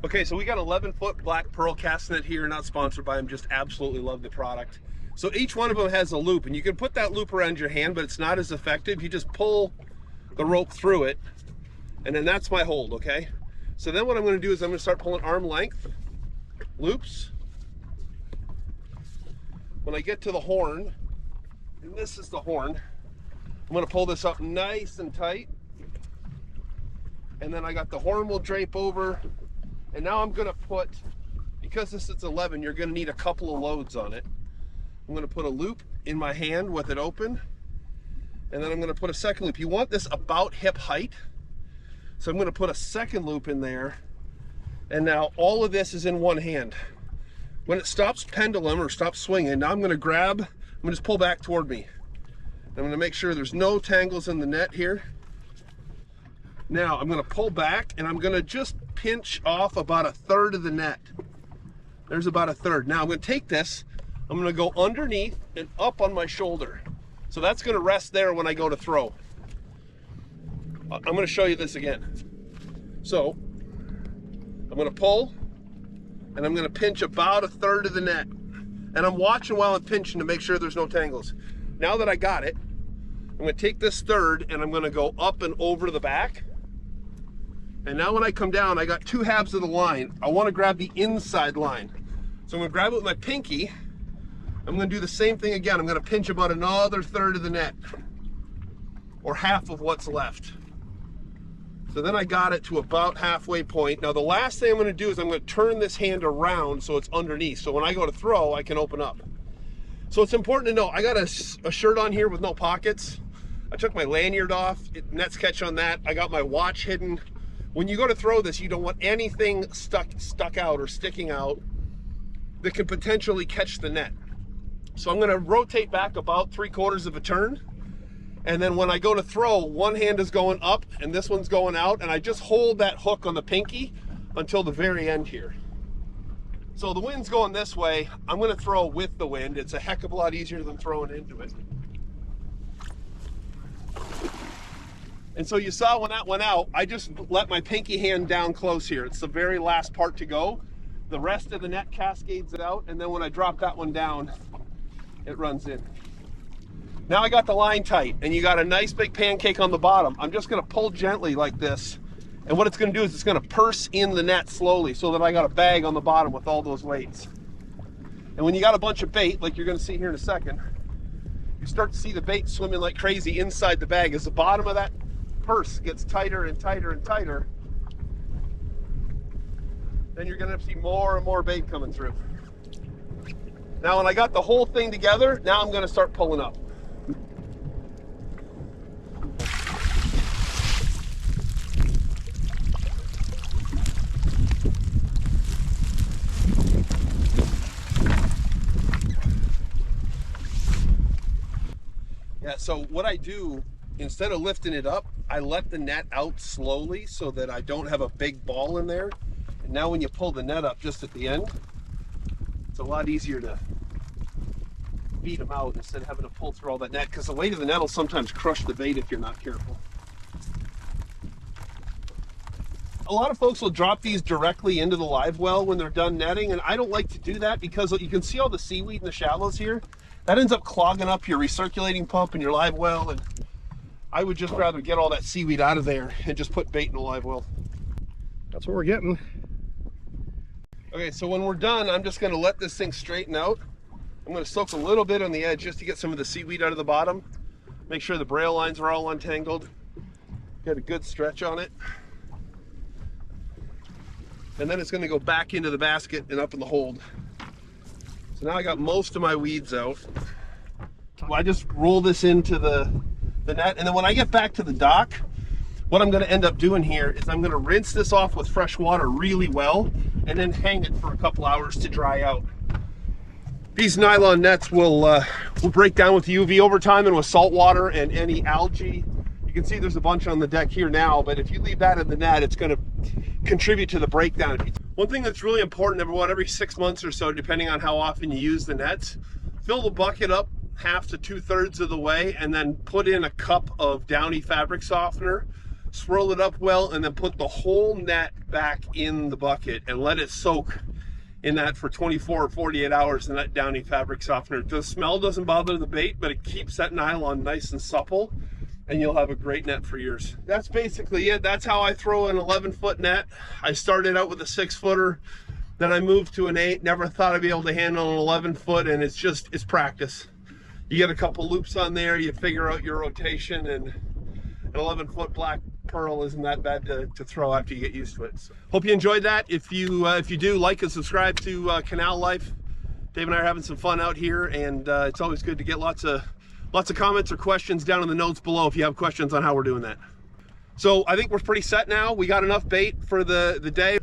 Okay, so we got 11-foot black pearl cast net here, not sponsored by them, just absolutely love the product. So each one of them has a loop, and you can put that loop around your hand, but it's not as effective. You just pull the rope through it, and then that's my hold, okay? So then what I'm gonna do is I'm gonna start pulling arm length loops. When I get to the horn, and this is the horn, I'm gonna pull this up nice and tight. And then I got the horn will drape over. And now I'm gonna put, because this is 11, you're gonna need a couple of loads on it. I'm gonna put a loop in my hand with it open. And then I'm gonna put a second loop. You want this about hip height. So I'm gonna put a second loop in there. And now all of this is in one hand. When it stops pendulum or stops swinging, now I'm gonna grab, I'm gonna just pull back toward me. I'm gonna make sure there's no tangles in the net here. Now I'm gonna pull back and I'm gonna just pinch off about 1/3 of the net. There's about 1/3. Now I'm gonna take this, I'm gonna go underneath and up on my shoulder. So that's gonna rest there when I go to throw. I'm gonna show you this again. So I'm gonna pull and I'm gonna pinch about 1/3 of the net. And I'm watching while I'm pinching to make sure there's no tangles. Now that I got it, I'm gonna take this 1/3 and I'm gonna go up and over the back. And now when I come down, I got 2 halves of the line. I wanna grab the inside line. So I'm gonna grab it with my pinky. I'm gonna do the same thing again. I'm gonna pinch about another 1/3 of the net, or half of what's left. So then I got it to about halfway point. Now the last thing I'm gonna do is I'm gonna turn this hand around so it's underneath. So when I go to throw, I can open up. So it's important to know, I got a shirt on here with no pockets. I took my lanyard off, nets catch on that. I got my watch hidden. When you go to throw this, you don't want anything stuck out or sticking out that could potentially catch the net. So I'm gonna rotate back about 3/4 of a turn. And then when I go to throw, one hand is going up and this one's going out, and I just hold that hook on the pinky until the very end here. So the wind's going this way, I'm gonna throw with the wind. It's a heck of a lot easier than throwing into it. And so you saw when that went out, I just let my pinky hand down close here. It's the very last part to go. The rest of the net cascades it out, and then when I drop that one down, it runs in. Now I got the line tight, and you got a nice big pancake on the bottom. I'm just gonna pull gently like this, and what it's gonna do is it's gonna purse in the net slowly so that I got a bag on the bottom with all those weights. And when you got a bunch of bait, like you're gonna see here in a second, you start to see the bait swimming like crazy inside the bag as the bottom of that purse gets tighter and tighter and tighter. Then you're gonna see more and more bait coming through. Now when I got the whole thing together, now I'm gonna start pulling up. Yeah, so what I do, instead of lifting it up, I let the net out slowly so that I don't have a big ball in there. And now when you pull the net up just at the end, it's a lot easier to beat them out instead of having to pull through all that net, because the weight of the net will sometimes crush the bait if you're not careful. A lot of folks will drop these directly into the live well when they're done netting, and I don't like to do that because you can see all the seaweed in the shallows here. That ends up clogging up your recirculating pump and your live well, and I would just rather get all that seaweed out of there and just put bait in a live well. That's what we're getting. Okay, so when we're done, I'm just gonna let this thing straighten out. I'm gonna soak a little bit on the edge just to get some of the seaweed out of the bottom. Make sure the braille lines are all untangled. Get a good stretch on it. And then it's gonna go back into the basket and up in the hold. So now I got most of my weeds out. I just roll this into the net, and then when I get back to the dock, what I'm gonna end up doing here is I'm gonna rinse this off with fresh water really well, and then hang it for a couple hours to dry out. These nylon nets will break down with UV over time and with salt water and any algae. You can see there's a bunch on the deck here now, but if you leave that in the net, it's gonna contribute to the breakdown. One thing that's really important, every 6 months or so, depending on how often you use the nets, fill the bucket up 1/2 to 2/3 of the way, and then put in a cup of Downy fabric softener swirl it up well, and then put the whole net back in the bucket and let it soak in that for 24 or 48 hours in that downy fabric softener. The smell doesn't bother the bait, but it keeps that nylon nice and supple, and you'll have a great net for yours. That's basically it. That's how I throw an 11-foot net. I started out with a 6-footer, then I moved to an 8. Never thought I'd be able to handle an 11-foot, and it's practice. You get a couple loops on there, you figure out your rotation, and an 11-foot black pearl isn't that bad to throw after you get used to it. So, hope you enjoyed that. If you do, like and subscribe to Canal Life. Dave and I are having some fun out here, and it's always good to get lots of comments or questions down in the notes below if you have questions on how we're doing that. So I think we're pretty set now. We got enough bait for the day.